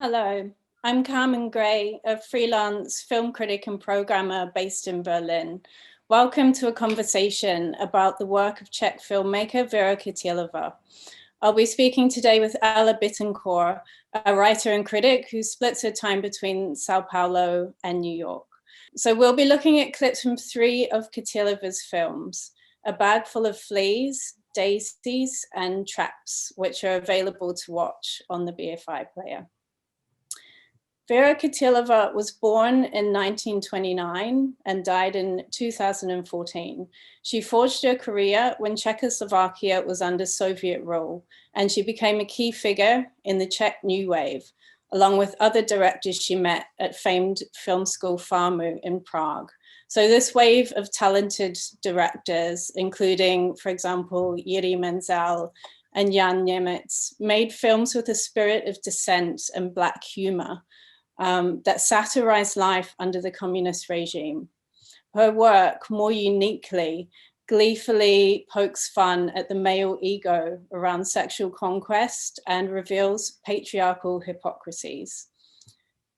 Hello, I'm Carmen Gray, a freelance film critic and programmer based in Berlin. Welcome to a conversation about the work of Czech filmmaker Věra Chytilová. I'll be speaking today with Ela Bittencourt, a writer and critic who splits her time between Sao Paulo and New York. So we'll be looking at clips from 3 of Chytilová's films, A Bag Full of Fleas, Daisies and Traps, which are available to watch on the BFI Player. Věra Chytilová was born in 1929 and died in 2014. She forged her career when Czechoslovakia was under Soviet rule, and she became a key figure in the Czech New Wave, along with other directors she met at famed film school FAMU in Prague. So this wave of talented directors, including, for example, Jiří Menzel and Jan Němec, made films with a spirit of dissent and Black humor that satirized life under the communist regime. Her work, more uniquely, gleefully pokes fun at the male ego around sexual conquest and reveals patriarchal hypocrisies.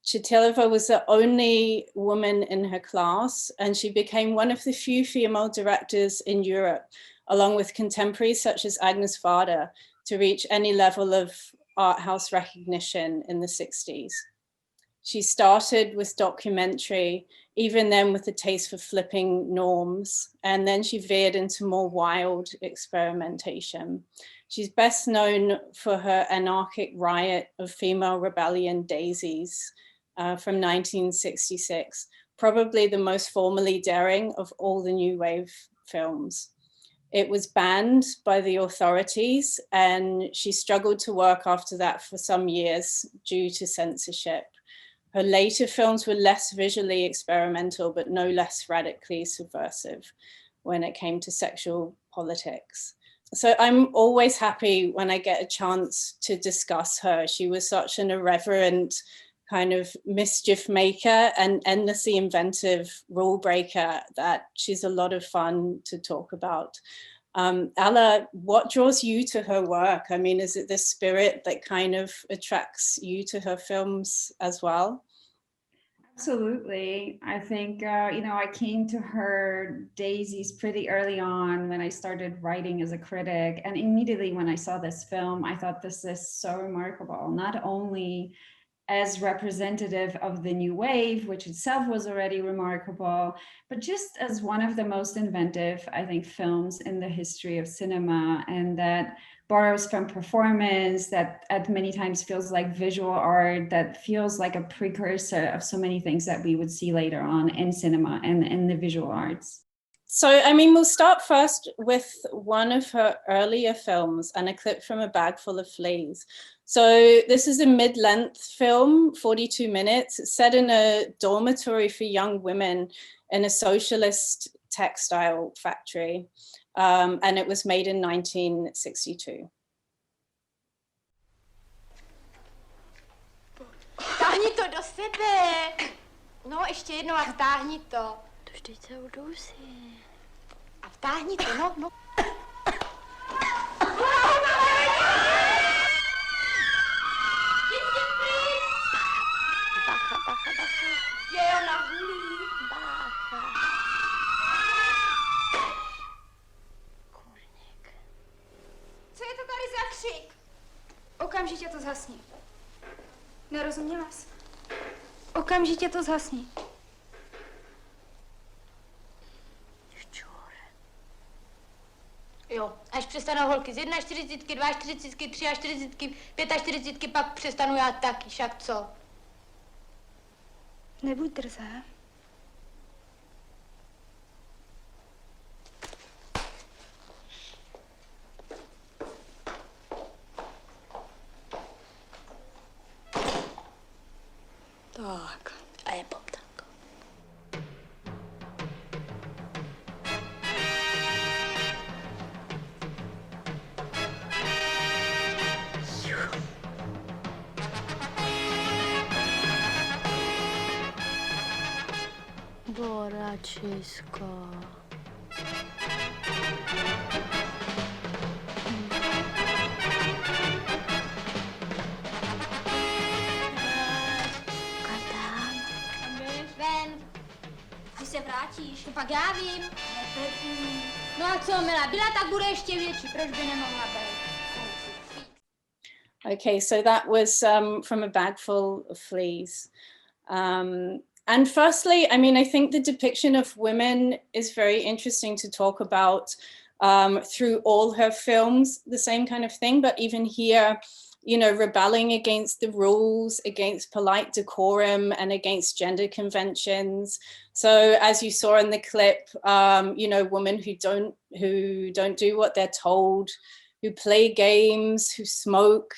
Chytilová was the only woman in her class, and she became one of the few female directors in Europe, along with contemporaries such as Agnes Varda, to reach any level of art house recognition in the 60s. She started with documentary, even then with a taste for flipping norms, and then she veered into more wild experimentation. She's best known for her anarchic riot of female rebellion, Daisies, from 1966, probably the most formally daring of all the New Wave films. It was banned by the authorities, and she struggled to work after that for some years due to censorship. Her later films were less visually experimental, but no less radically subversive when it came to sexual politics. So I'm always happy when I get a chance to discuss her. She was such an irreverent kind of mischief maker and endlessly inventive rule breaker that she's a lot of fun to talk about. Ela, what draws you to her work? I mean, is it the spirit that kind of attracts you to her films as well? Absolutely. I think, I came to her Daisies pretty early on when I started writing as a critic. And immediately when I saw this film, I thought this is so remarkable, not only as representative of the New Wave, which itself was already remarkable, but just as one of the most inventive, I think, films in the history of cinema, and that borrows from performance, that at many times feels like visual art, that feels like a precursor of so many things that we would see later on in cinema and in the visual arts. So, I mean, we'll start first with one of her earlier films and a clip from A Bag Full of Fleas. So this is a mid-length film, 42 minutes. It's set in a dormitory for young women in a socialist textile factory. And it was made in 1962. Vtáhni to do sebe. No, ještě jednou a vtáhni to. To vždyť se udousí. A vtáhni to, no. Bacha. Je ona hulí. Bacha. Kurník. Co je to tady za křik? Okamžitě to zhasni. Nerozuměla jsi? Okamžitě to zhasni. Jo, až přestanou holky z 41, 42, 43, 45, pak přestanu já taky, však co? Nebuď drzá. Tak, a je poptanko. Boračisko. krátíš, to pak já vím. No a co, milá, byla tak bude ještě větší, proč by nemohla být? Okay, so that was from A Bag Full of Fleas. And firstly, I mean, I think the depiction of women is very interesting to talk about through all her films, the same kind of thing, but even here, you know, rebelling against the rules, against polite decorum and against gender conventions. So as you saw in the clip, you know, women who don't do what they're told, who play games, who smoke.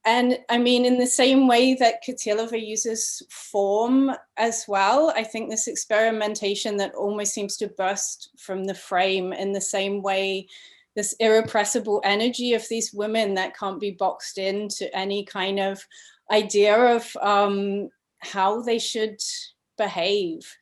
And I mean, in the same way that Chytilova uses form as well, I think this experimentation that almost seems to burst from the frame in the same way, this irrepressible energy of these women that can't be boxed into any kind of idea of how they should behave.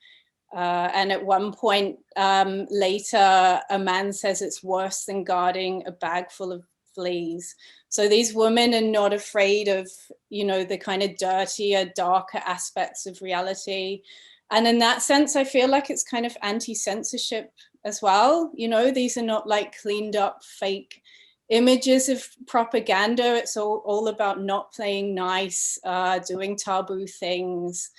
And at one point later, a man says it's worse than guarding a bag full of fleas. So these women are not afraid of, you know, the kind of dirtier, darker aspects of reality. And in that sense, I feel like it's kind of anti-censorship as well. You know, these are not like cleaned up fake images of propaganda. It's all about not playing nice, doing taboo things.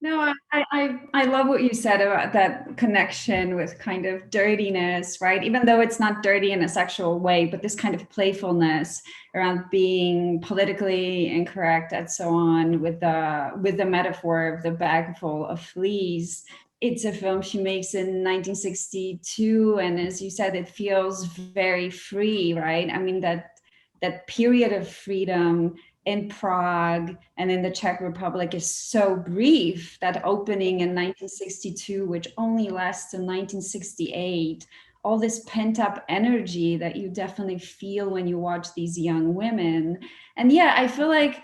No, I love what you said about that connection with kind of dirtiness, right? Even though it's not dirty in a sexual way, but this kind of playfulness around being politically incorrect and so on, with the metaphor of the bag full of fleas. It's a film she makes in 1962, and as you said, it feels very free, right? I mean, that period of freedom in Prague and in the Czech Republic is so brief. That opening in 1962, which only lasts to 1968, all this pent-up energy that you definitely feel when you watch these young women. And yeah, I feel like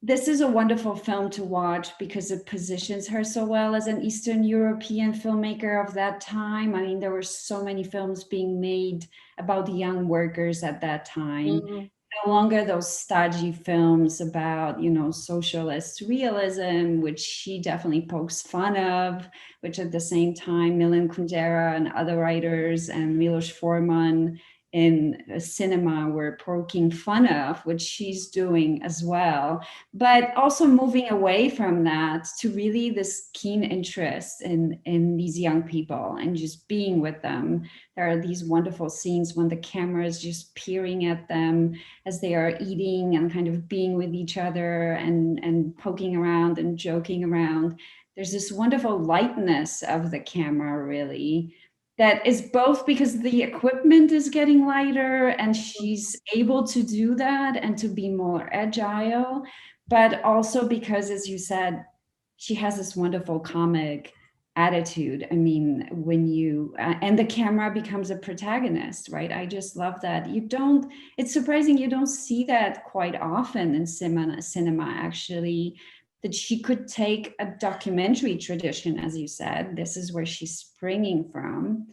this is a wonderful film to watch because it positions her so well as an Eastern European filmmaker of that time. I mean, there were so many films being made about the young workers at that time. Mm-hmm. No longer those stodgy films about, you know, socialist realism, which she definitely pokes fun of, which at the same time Milan Kundera and other writers and Milos Forman in cinema were poking fun of, which she's doing as well. But also moving away from that to really this keen interest in these young people and just being with them. There are these wonderful scenes when the camera is just peering at them as they are eating and kind of being with each other and poking around and joking around. There's this wonderful lightness of the camera, really, that is both because the equipment is getting lighter and she's able to do that and to be more agile, but also because, as you said, she has this wonderful comic attitude. I mean, when you and the camera becomes a protagonist, right? I just love that. It's surprising you don't see that quite often in cinema actually, that she could take a documentary tradition, as you said, this is where she's springing from,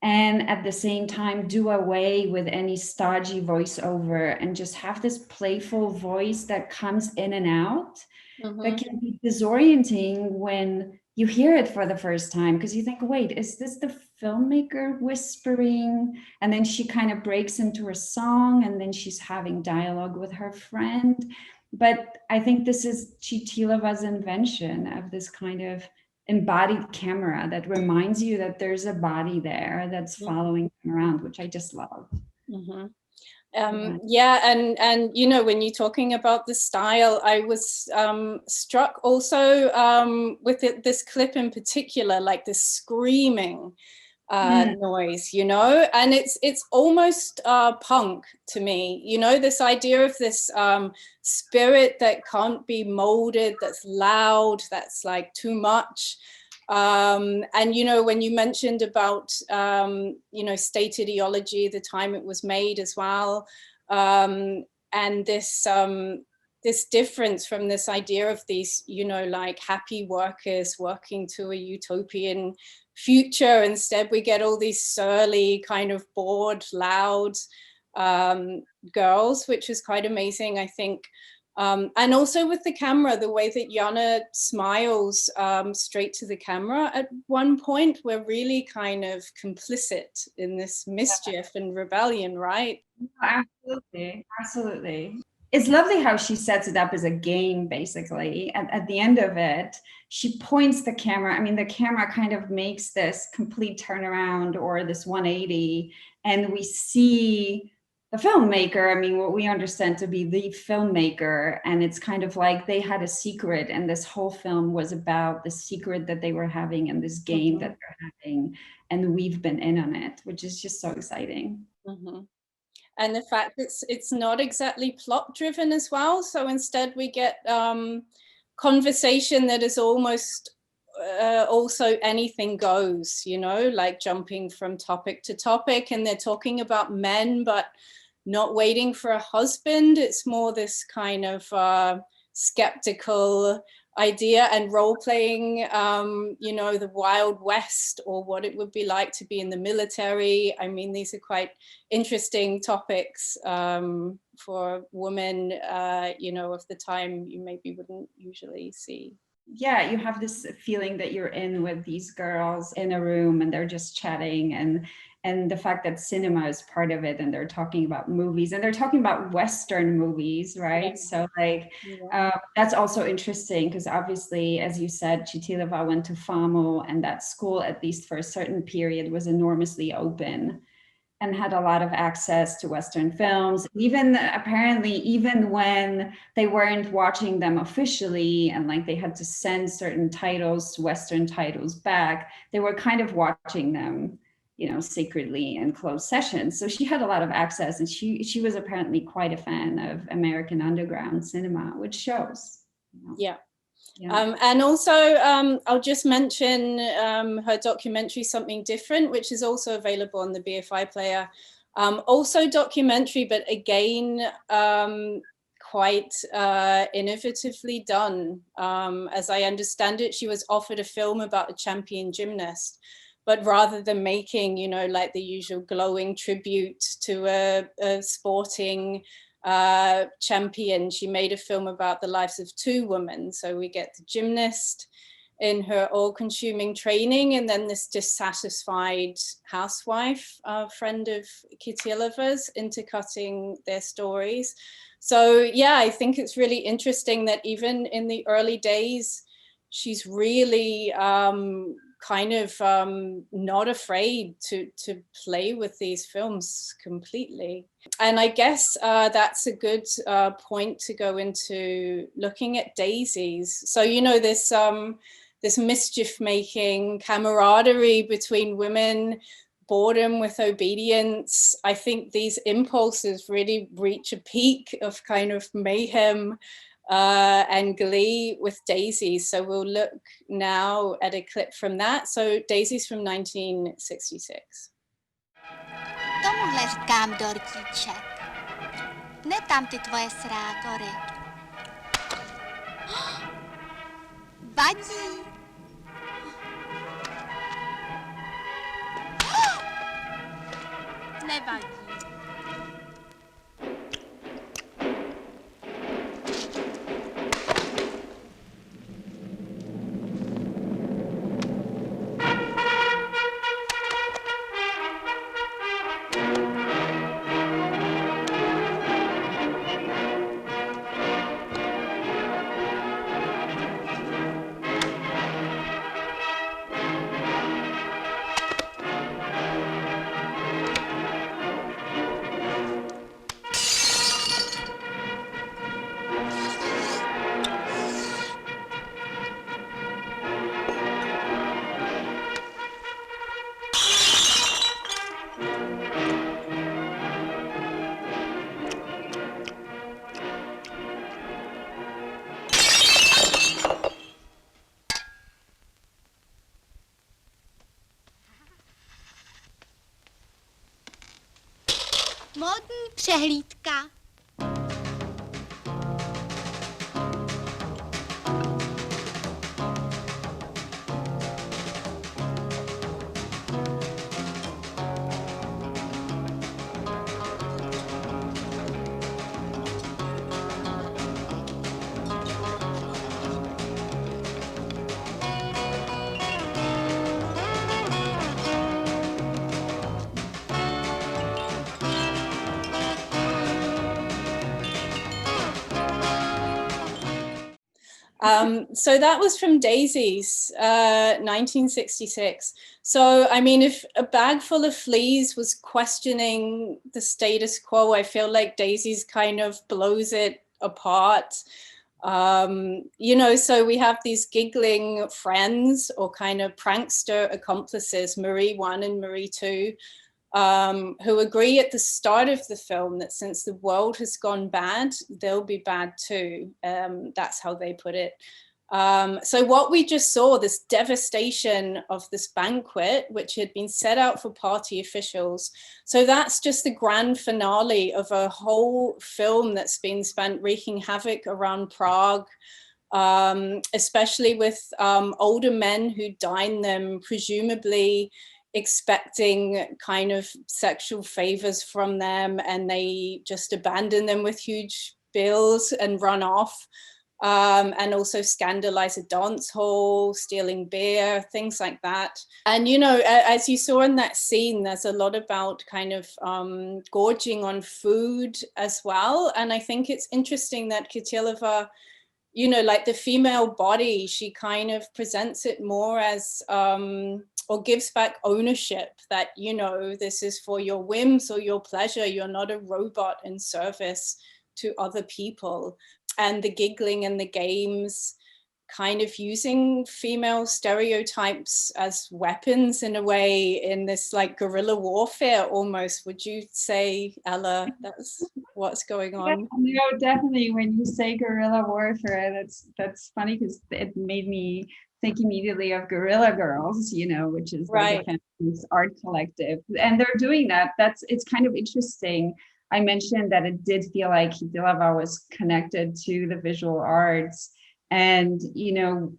and at the same time do away with any stodgy voiceover and just have this playful voice that comes in and out. Mm-hmm. That can be disorienting when you hear it for the first time, because you think, wait, is this the filmmaker whispering? And then she kind of breaks into a song and then she's having dialogue with her friend. But I think this is Chytilova's invention of this kind of embodied camera that reminds you that there's a body there that's following them around, which I just love. Mm-hmm. Yeah, and you know, when you're talking about the style, I was struck also with this clip in particular, like this screaming noise, you know, and it's almost punk to me, you know, this idea of this spirit that can't be molded, that's loud, that's like too much. And, you know, when you mentioned about, you know, state ideology, the time it was made as well, and this difference from this idea of these, you know, like happy workers working to a utopian future. Instead, we get all these surly, kind of bored, loud girls, which is quite amazing, I think. And also with the camera, the way that Jana smiles straight to the camera at one point, we're really kind of complicit in this mischief and rebellion, right? Absolutely, absolutely. It's lovely how she sets it up as a game, basically. At the end of it, she points the camera. I mean, the camera kind of makes this complete turnaround or this 180, and we see the filmmaker, I mean, what we understand to be the filmmaker, and it's kind of like they had a secret, and this whole film was about the secret that they were having and this game that they're having, and we've been in on it, which is just so exciting. And the fact that it's not exactly plot driven as well. So instead we get conversation that is almost also anything goes, you know, like jumping from topic to topic, and they're talking about men, but not waiting for a husband. It's more this kind of skeptical idea and role-playing, you know, the Wild West, or what it would be like to be in the military. I mean, these are quite interesting topics for women, you know, of the time you maybe wouldn't usually see. Yeah, you have this feeling that you're in with these girls in a room and they're just chatting, and the fact that cinema is part of it, and they're talking about movies, and they're talking about Western movies, right? Yeah. So like, that's also interesting, because obviously, as you said, Chytilova went to FAMU, and that school, at least for a certain period, was enormously open and had a lot of access to Western films, even apparently, even when they weren't watching them officially, and like they had to send certain titles, Western titles back, they were kind of watching them, you know, secretly in closed sessions. So she had a lot of access, and she was apparently quite a fan of American underground cinema, which shows. You know? Yeah. Yeah. And also, I'll just mention her documentary, Something Different, which is also available on the BFI Player. Also documentary, but again, quite innovatively done. As I understand it, she was offered a film about a champion gymnast, but rather than making, you know, like the usual glowing tribute to a sporting champion, she made a film about the lives of two women. So we get the gymnast in her all-consuming training, and then this dissatisfied housewife, friend of Chytilova's, intercutting their stories. So yeah, I think it's really interesting that even in the early days, she's really kind of not afraid to play with these films completely. And I guess that's a good point to go into looking at Daisies. So, you know, this mischief-making camaraderie between women, boredom with obedience. I think these impulses really reach a peak of kind of mayhem and glee with Daisies. So we'll look now at a clip from that. So Daisies from 1966. Tomuhle říkám dortíček. Ne tam ty tvoje srátory. Vadí. Nevadí. Módní přehlídka. So that was from Daisies, 1966. So, I mean, if A Bag Full of Fleas was questioning the status quo, I feel like Daisies kind of blows it apart. You know, so we have these giggling friends or kind of prankster accomplices, Marie 1 and Marie 2, who agree at the start of the film that since the world has gone bad, they'll be bad too. That's how they put it. So what we just saw, this devastation of this banquet, which had been set out for party officials. So that's just the grand finale of a whole film that's been spent wreaking havoc around Prague, especially with older men who dine them, presumably expecting kind of sexual favors from them, and they just abandon them with huge bills and run off. And also scandalize a dance hall, stealing beer, things like that. And, you know, as you saw in that scene, there's a lot about kind of gorging on food as well. And I think it's interesting that Chytilova, you know, like the female body, she kind of presents it more as, or gives back ownership that, you know, this is for your whims or your pleasure. You're not a robot in service to other people. And the giggling and the games kind of using female stereotypes as weapons in a way, in this like guerrilla warfare almost. Would you say, Ella, that's what's going on? Yeah, no, definitely. When you say guerrilla warfare, that's funny because it made me think immediately of Guerrilla Girls, you know, which is like a feminist art collective, and they're doing that. It's kind of interesting. I mentioned that it did feel like Chytilova was connected to the visual arts, and you know,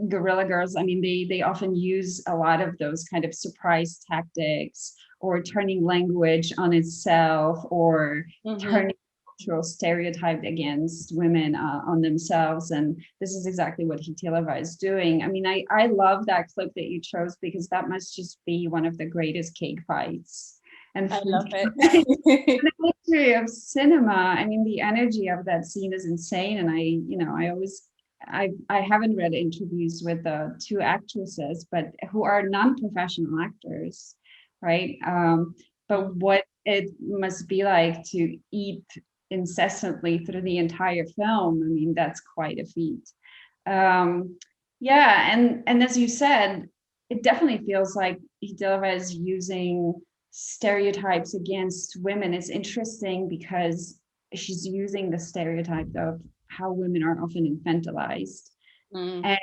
Guerrilla Girls, I mean, they often use a lot of those kind of surprise tactics, or turning language on itself, or turning cultural stereotype against women on themselves. And this is exactly what Chytilova is doing. I mean, I love that clip that you chose, because that must just be one of the greatest cake fights. And I love it. the history of cinema, I mean, the energy of that scene is insane. And I haven't read interviews with the two actresses, but who are non-professional actors, right? But what it must be like to eat incessantly through the entire film, I mean, that's quite a feat. Yeah, and as you said, it definitely feels like Chytilova is using stereotypes against women. It's interesting because she's using the stereotype of how women are often infantilized and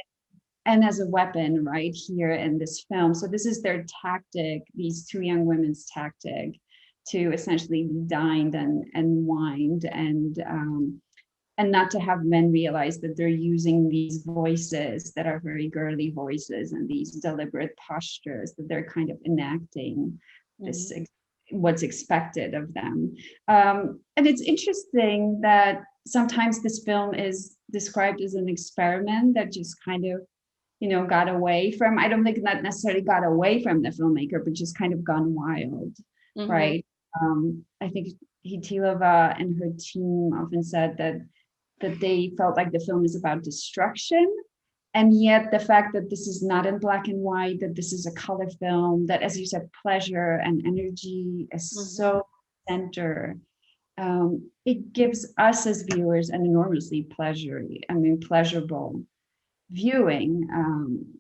as a weapon right here in this film. So this is their tactic, these two young women's tactic, to essentially be dined and wined, and not to have men realize that they're using these voices that are very girly voices, and these deliberate postures that they're kind of enacting this what's expected of them. And it's interesting that sometimes this film is described as an experiment that just kind of, you know, got away from, I don't think that necessarily got away from the filmmaker, but just kind of gone wild, right? I think Chytilova and her team often said that they felt like the film is about destruction. And yet the fact that this is not in black and white, that this is a color film, that, as you said, pleasure and energy is so center, it gives us as viewers an enormously pleasurable viewing,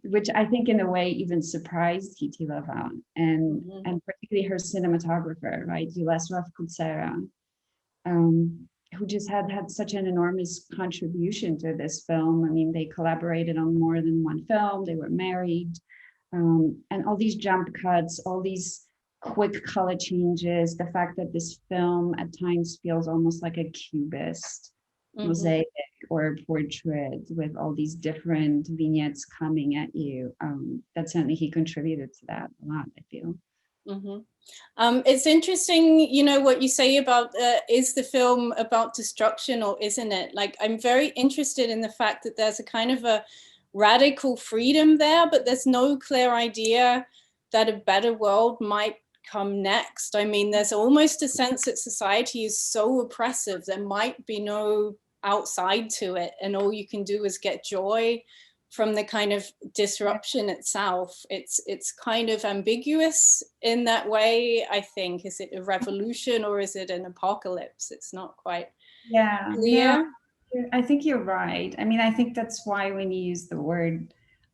which I think in a way even surprised Chytilova, and particularly her cinematographer, right, Julesław Kucera, who just had such an enormous contribution to this film. I mean, they collaborated on more than one film, they were married, and all these jump cuts, all these quick color changes, the fact that this film at times feels almost like a cubist mosaic or a portrait with all these different vignettes coming at you. That certainly he contributed to that a lot, I feel. It's interesting, you know, what you say about is the film about destruction or isn't it? Like, I'm very interested in the fact that there's a kind of a radical freedom there, but there's no clear idea that a better world might come next. I mean, there's almost a sense that society is so oppressive, there might be no outside to it, and all you can do is get joy from the kind of disruption itself. It's kind of ambiguous in that way, I think. Is it a revolution or is it an apocalypse? It's not quite clear. No, I think you're right. I mean, I think that's why when you use the word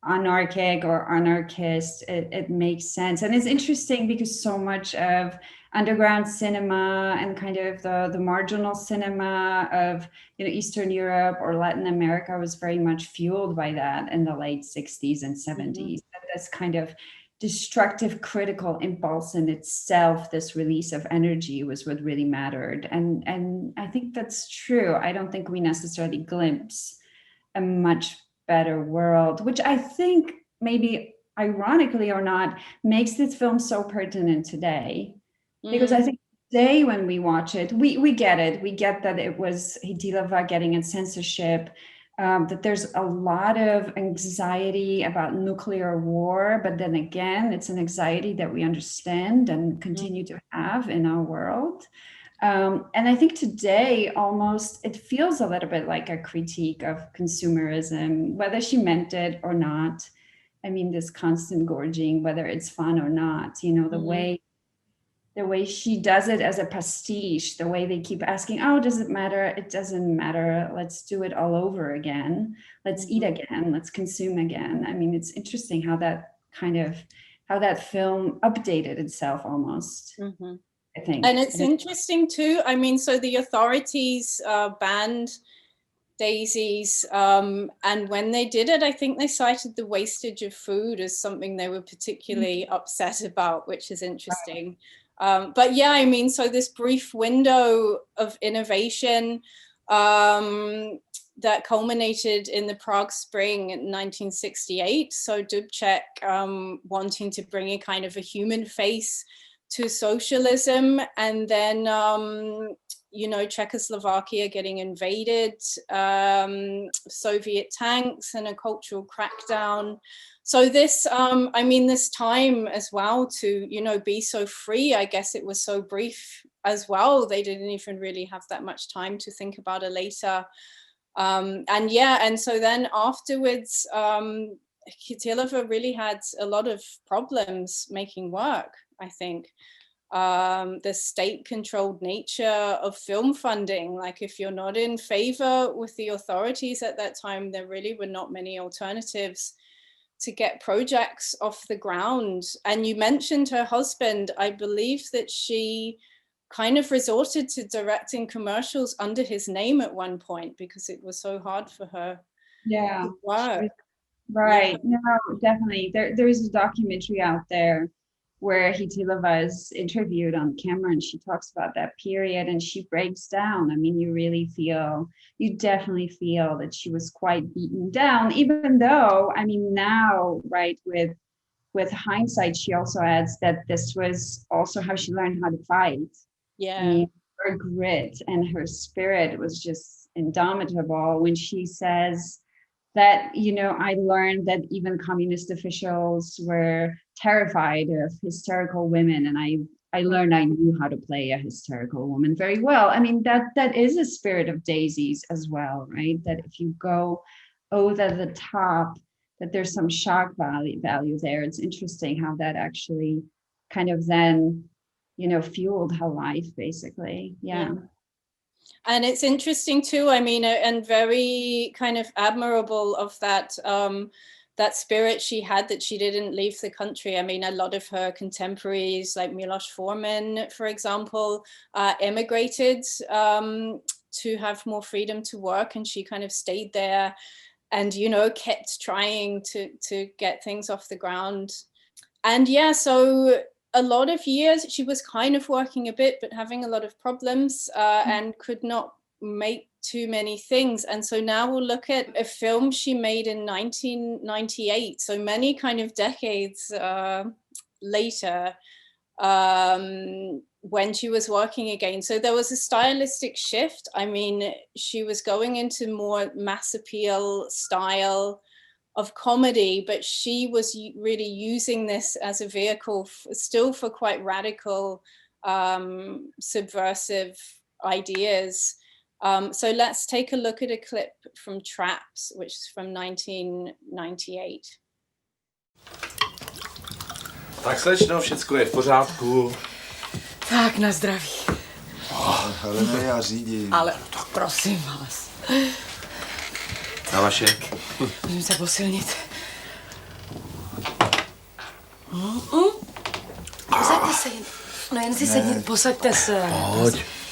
anarchic or anarchist, it makes sense. And it's interesting because so much of underground cinema and kind of the marginal cinema of, you know, Eastern Europe or Latin America was very much fueled by that in the late 60s and 70s. This kind of destructive critical impulse in itself, this release of energy, was what really mattered. And I think that's true. I don't think we necessarily glimpse a much better world, which I think maybe ironically or not makes this film so pertinent today. Because I think today when we watch it, we get it. We get that it was Chytilova getting in censorship, that there's a lot of anxiety about nuclear war, but then again, it's an anxiety that we understand and continue to have in our world. And I think today almost it feels a little bit like a critique of consumerism, whether she meant it or not. I mean, this constant gorging, whether it's fun or not, you know, the way she does it as a pastiche, the way they keep asking, oh, does it matter? It doesn't matter. Let's do it all over again. Let's eat again. Let's consume again. I mean, it's interesting how that film updated itself almost, I think. And it's interesting too. I mean, so the authorities banned Daisies, and when they did it, I think they cited the wastage of food as something they were particularly upset about, which is interesting. But yeah, I mean, so this brief window of innovation that culminated in the Prague Spring in 1968. So Dubček wanting to bring a kind of a human face to socialism, and then you know, Czechoslovakia getting invaded, Soviet tanks and a cultural crackdown. So this, I mean, this time as well to, you know, be so free, I guess it was so brief as well. They didn't even really have that much time to think about it later. And yeah, and so then afterwards, Chytilova really had a lot of problems making work, I think. The state-controlled nature of film funding, like if you're not in favor with the authorities at that time, there really were not many alternatives to get projects off the ground. And you mentioned her husband. I believe that she kind of resorted to directing commercials under his name at one point because it was so hard for her to work. Right. Yeah. No, definitely. There's a documentary out there where Chytilova is interviewed on camera and she talks about that period and she breaks down. I mean, you definitely feel that she was quite beaten down, even though, I mean, now, right, with hindsight, she also adds that this was also how she learned how to fight. Yeah. I mean, her grit and her spirit was just indomitable when she says that, you know, I learned that even communist officials were terrified of hysterical women, and I learned I knew how to play a hysterical woman very well. I mean, that is a spirit of Daisies as well, right? That if you go over the top, that there's some shock value there. It's interesting how that actually kind of then, you know, fueled her life, basically. Yeah. And it's interesting too, I mean, and very kind of admirable of that, that spirit she had, that she didn't leave the country. I mean, a lot of her contemporaries like Miloš Forman, for example, emigrated to have more freedom to work, and she kind of stayed there and, you know, kept trying to get things off the ground. And yeah, so a lot of years she was kind of working a bit, but having a lot of problems and could not make too many things. And so now we'll look at a film she made in 1998. So many kind of decades later, when she was working again. So there was a stylistic shift. I mean, she was going into more mass appeal style of comedy, but she was really using this as a vehicle still for quite radical, subversive ideas. So let's take a look at a clip from Traps, which is from 1998. Tak slečno, všecko je v pořádku. Tak na zdraví. Ale ne, já řídím. Ale prosím vás. Na vaše. Musím se posilnit. Posaďte se jen. No jen si sedni, posaďte se.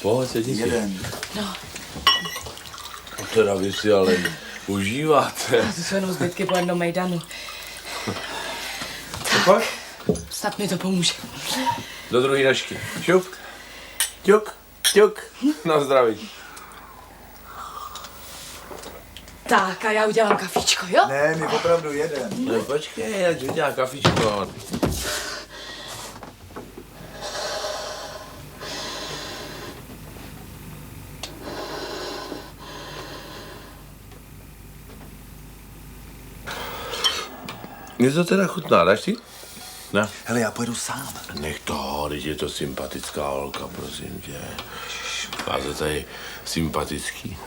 Pojď, sedni si. Jeden. No. To teda vy si ale užíváte. To jsou jenom zbytky po jednom mejdanu. Pojď. Snad mi to pomůže. Do druhé nožky. Šup. Ťuk, ťuk. Na zdraví. Tak a já udělám kafičko, jo? Ne, my opravdu jeden. No, počkej, ať udělá kafičko. Mně to teda chutná, dáš si? Ne? Hele, já pojedu sám. Nech to, když je to sympatická holka, prosím tě. Máte tady sympatický.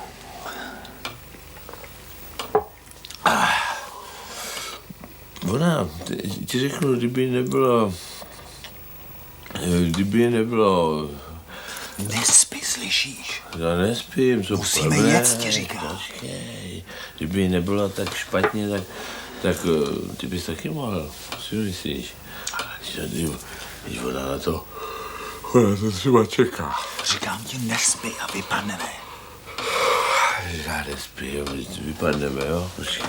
Ona, ti řeknu, kdyby je nebylo... Nespí, slyšíš? Já nespím, co Musíme jet, ti říkám. Počkej, kdyby nebylo tak špatně, tak ty bys taky mohl, si myslíš? Když ona na to třeba čeká. Říkám ti, nespí a vypadneme. Já nespím, vypadneme, jo? Počkej.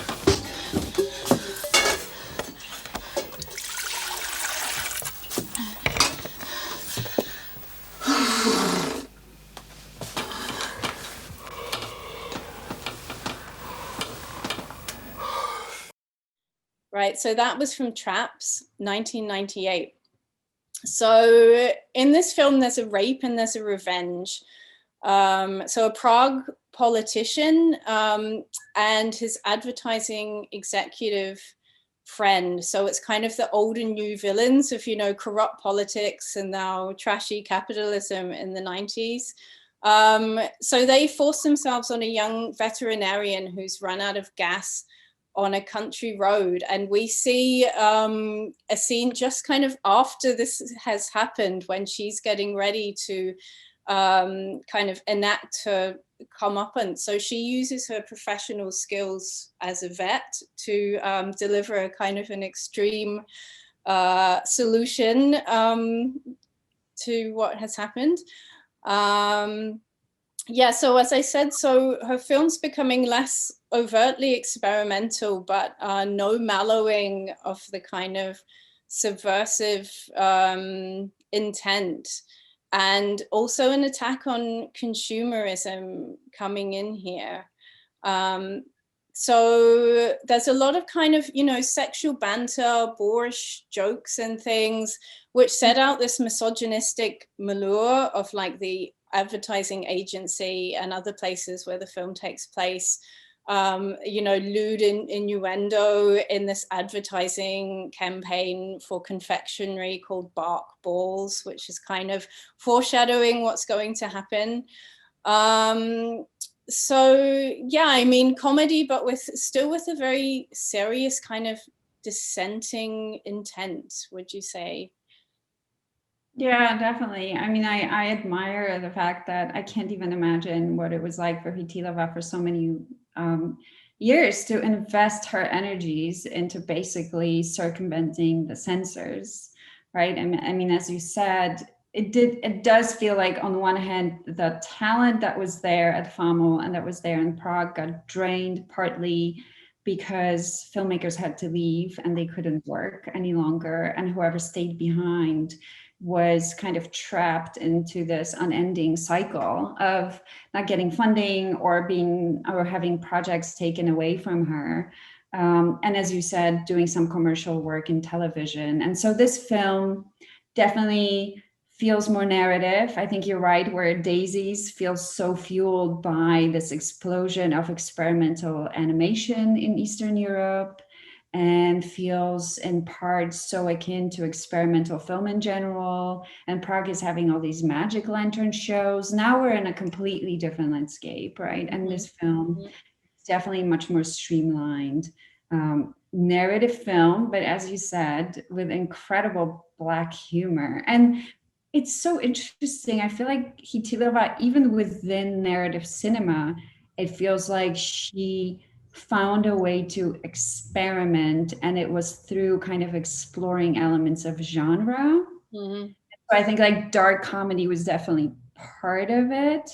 Right, so that was from Traps, 1998. So in this film, there's a rape and there's a revenge. So a Prague politician and his advertising executive friend. So it's kind of the old and new villains of, you know, corrupt politics and now trashy capitalism in the 90s. So they force themselves on a young veterinarian who's run out of gas on a country road, and we see a scene just kind of after this has happened when she's getting ready to kind of enact her comeuppance. So she uses her professional skills as a vet to deliver a kind of an extreme solution to what has happened. Yeah, so as I said, so her film's becoming less overtly experimental, but no mellowing of the kind of subversive intent, and also an attack on consumerism coming in here. So there's a lot of kind of, you know, sexual banter, boorish jokes and things, which set out this misogynistic milieu of like the advertising agency and other places where the film takes place. You know, lewd innuendo in this advertising campaign for confectionery called Bark Balls, which is kind of foreshadowing what's going to happen. So yeah, I mean, comedy, but still with a very serious kind of dissenting intent, would you say? Yeah, definitely. I mean, I admire the fact that I can't even imagine what it was like for Chytilová for so many years to invest her energies into basically circumventing the censors, right? And I mean, as you said, it does feel like on one hand, the talent that was there at FAMO and that was there in Prague got drained partly because filmmakers had to leave and they couldn't work any longer. And whoever stayed behind was kind of trapped into this unending cycle of not getting funding or having projects taken away from her. And as you said, doing some commercial work in television. And so this film definitely feels more narrative. I think you're right, where Daisies feels so fueled by this explosion of experimental animation in Eastern Europe. and feels in part so akin to experimental film in general. And Prague is having all these magic lantern shows. Now we're in a completely different landscape, right? And this film is definitely much more streamlined narrative film, but as you said, with incredible Black humor. And it's so interesting. I feel like Chytilova, even within narrative cinema, it feels like she found a way to experiment, and it was through kind of exploring elements of genre. So I think like dark comedy was definitely part of it.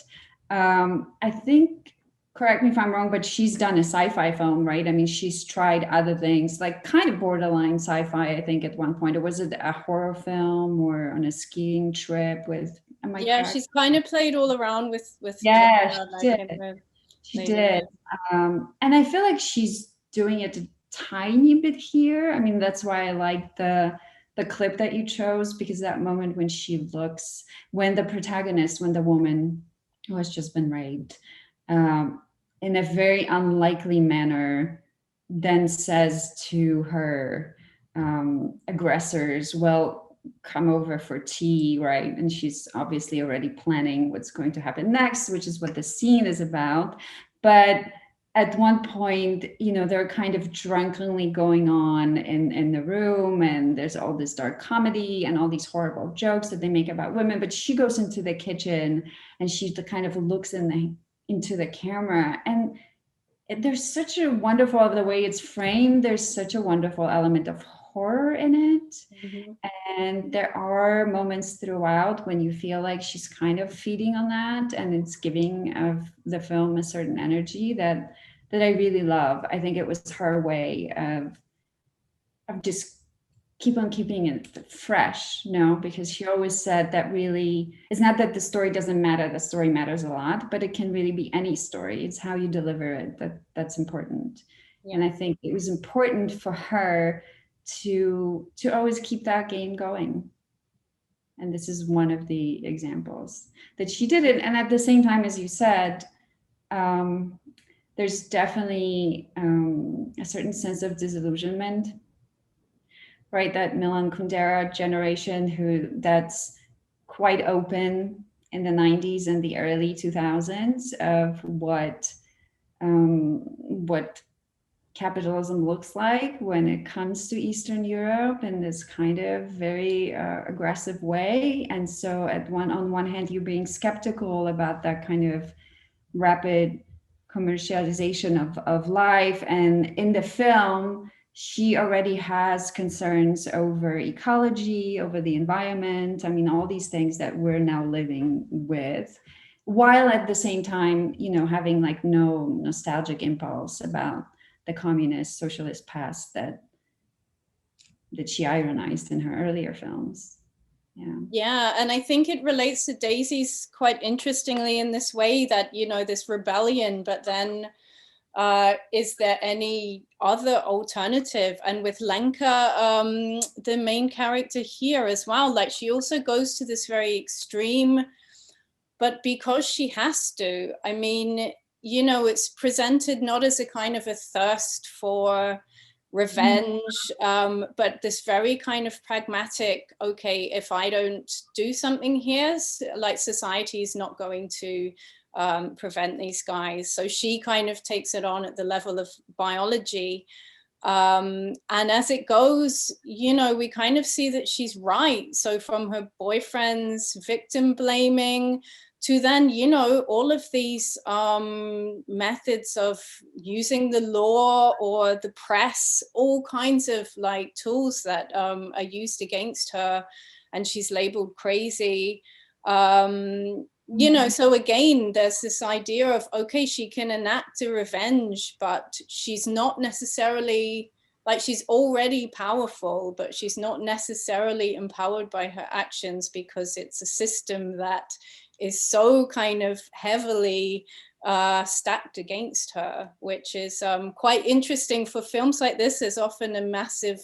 I think, correct me if I'm wrong, but she's done a sci-fi film, right? I mean, she's tried other things, like kind of borderline sci-fi, I think, at one point. Or was it a horror film or on a skiing trip with, yeah, correct? She's kind of played all around with yeah, genre, she did. And I feel like she's doing it a tiny bit here. I mean, that's why I like the clip that you chose, because that moment when she looks, when the protagonist, when the woman who has just been raped, in a very unlikely manner, then says to her aggressors, well, come over for tea, right? And she's obviously already planning what's going to happen next, which is what the scene is about. But at one point, you know, they're kind of drunkenly going on in the room, and there's all this dark comedy and all these horrible jokes that they make about women. But she goes into the kitchen and she kind of looks into the camera, and there's such a wonderful, the way it's framed, there's such a wonderful element of horror in it. And there are moments throughout when you feel like she's kind of feeding on that, and it's giving of the film a certain energy that I really love. I think it was her way of just keep on keeping it fresh, because she always said that really, it's not that the story doesn't matter, the story matters a lot, but it can really be any story. It's how you deliver it that's important. And I think it was important for her to always keep that game going. And this is one of the examples that she did it. And at the same time, as you said, there's definitely a certain sense of disillusionment, right? That Milan Kundera generation that's quite open in the 90s and the early 2000s of what capitalism looks like when it comes to Eastern Europe in this kind of very aggressive way. And so on one hand, you're being skeptical about that kind of rapid commercialization of life. And in the film, she already has concerns over ecology, over the environment. I mean, all these things that we're now living with, while at the same time, having like no nostalgic impulse about the communist socialist past that she ironized in her earlier films. Yeah, and I think it relates to Daisies quite interestingly in this way that, this rebellion, but then is there any other alternative? And with Lenka, the main character here as well, like she also goes to this very extreme, but because she has to, I mean, it's presented not as a kind of a thirst for revenge, but this very kind of pragmatic, okay, if I don't do something here, like society is not going to prevent these guys. So she kind of takes it on at the level of biology. And as it goes, we kind of see that she's right. So from her boyfriend's victim blaming to then, all of these methods of using the law or the press, all kinds of like tools that are used against her, and she's labeled crazy. So again, there's this idea of, okay, she can enact a revenge, but she's not necessarily, like, she's already powerful, but she's not necessarily empowered by her actions because it's a system that is so kind of heavily stacked against her, which is quite interesting for films like this. There's often a massive,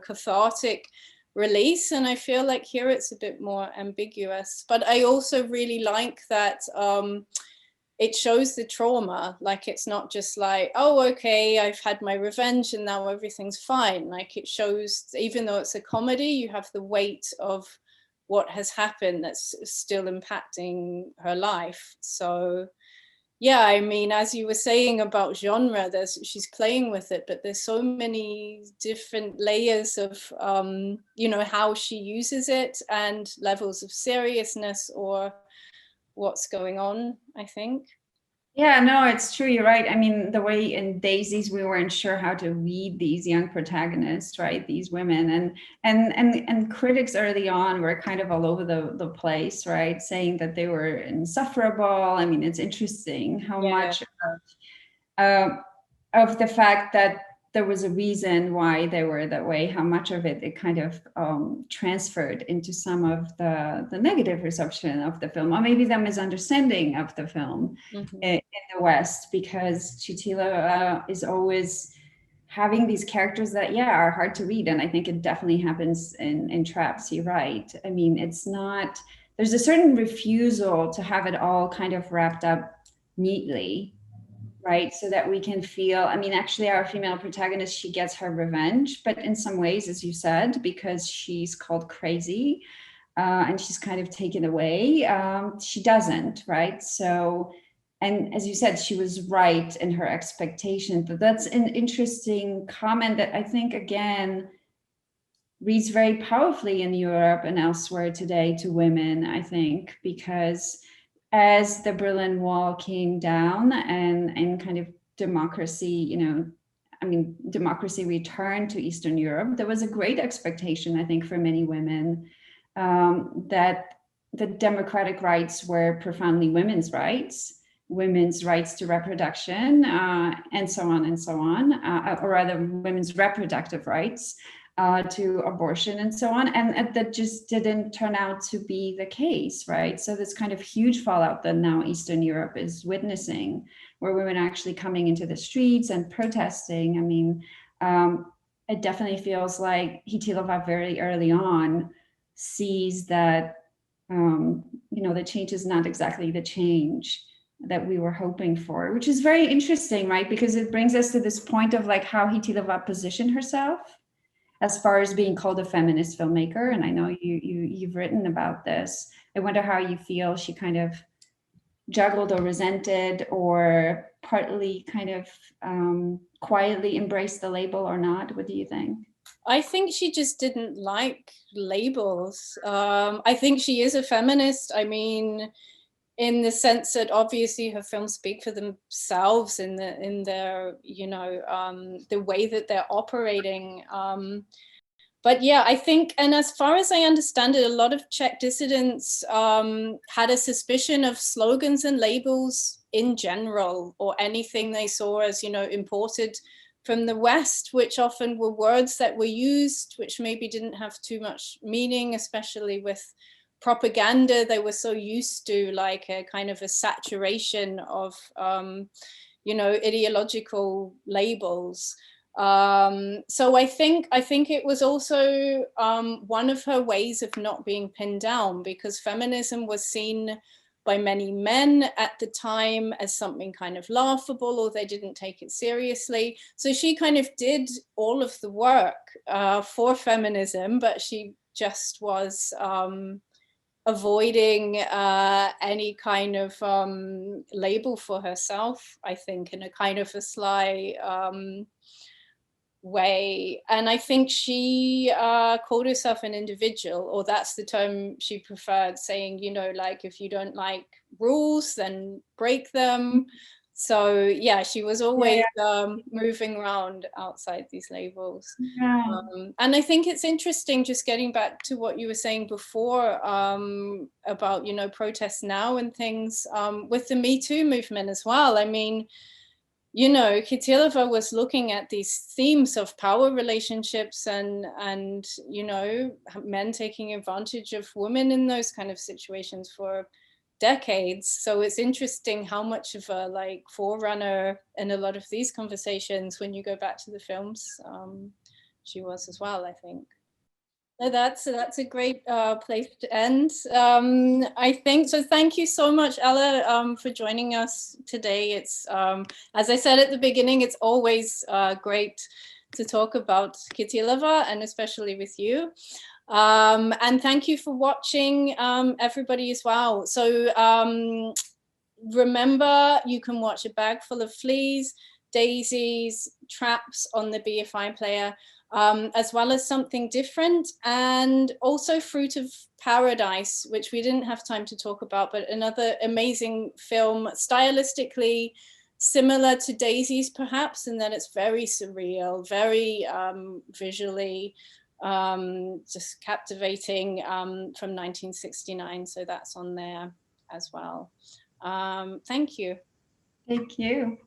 cathartic release, and I feel like here it's a bit more ambiguous. But I also really like that it shows the trauma. Like, it's not just like, oh, okay, I've had my revenge and now everything's fine. Like, it shows, even though it's a comedy, you have the weight of what has happened that's still impacting her life. So yeah, I mean, as you were saying about genre, she's playing with it, but there's so many different layers of, you know, how she uses it and levels of seriousness or what's going on, I think. Yeah, no, it's true. You're right. I mean, the way in Daisies, we weren't sure how to read these young protagonists, right? These women, and critics early on were kind of all over the place, right? Saying that they were insufferable. I mean, it's interesting how much of the fact that there was a reason why they were that way, how much of it kind of transferred into some of the negative reception of the film, or maybe the misunderstanding of the film in the West, because Chytilova is always having these characters that, are hard to read. And I think it definitely happens in Traps, you're right. I mean, it's not, there's a certain refusal to have it all kind of wrapped up neatly, right? So that we can feel, I mean, actually our female protagonist, she gets her revenge, but in some ways, as you said, because she's called crazy and she's kind of taken away, she doesn't, right? So, and as you said, she was right in her expectation, but that's an interesting comment that I think, again, reads very powerfully in Europe and elsewhere today to women, I think, because as the Berlin Wall came down and kind of democracy, you know, I mean, democracy returned to Eastern Europe, there was a great expectation, I think, for many women that the democratic rights were profoundly women's rights to reproduction, and so on and so on, or rather women's reproductive rights to abortion and so on. And that just didn't turn out to be the case, right? So this kind of huge fallout that now Eastern Europe is witnessing, where women are actually coming into the streets and protesting. I mean, it definitely feels like Chytilova very early on sees that, you know, the change is not exactly the change that we were hoping for, which is very interesting, right? Because it brings us to this point of like how Chytilova positioned herself as far as being called a feminist filmmaker. And I know you've written about this. I wonder how you feel she kind of juggled or resented or partly kind of quietly embraced the label or not. What do you think? I think she just didn't like labels. I think she is a feminist. I mean, in the sense that obviously her films speak for themselves in their, you know, the way that they're operating. But yeah, I think, and as far as I understand it, a lot of Czech dissidents had a suspicion of slogans and labels in general, or anything they saw as, you know, imported from the West, which often were words that were used, which maybe didn't have too much meaning, especially with propaganda. They were so used to like a kind of a saturation of, you know, ideological labels. So I think it was also one of her ways of not being pinned down, because feminism was seen by many men at the time as something kind of laughable, or they didn't take it seriously. So she kind of did all of the work for feminism, but she just was avoiding any kind of label for herself, I think, in a kind of a sly way. And I think she called herself an individual, or that's the term she preferred, saying, you know, like, if you don't like rules, then break them. So yeah, she was always moving around outside these labels. And I think it's interesting, just getting back to what you were saying before about, you know, protests now and things with the Me Too movement as well. I mean, you know, Chytilova was looking at these themes of power relationships and, you know, men taking advantage of women in those kind of situations for decades. So it's interesting how much of a like forerunner in a lot of these conversations, when you go back to the films, she was as well, I think. That's a great place to end, I think. So thank you so much, Ela, for joining us today. It's, as I said at the beginning, it's always great to talk about Chytilova, and especially with you. And thank you for watching, everybody as well. So remember, you can watch A Bag Full of Fleas, Daisies, Traps on the BFI Player, as well as something different, and also Fruit of Paradise, which we didn't have time to talk about, but another amazing film, stylistically similar to Daisies perhaps, and then it's very surreal, very visually just captivating, from 1969. So that's on there as well. Thank you. Thank you.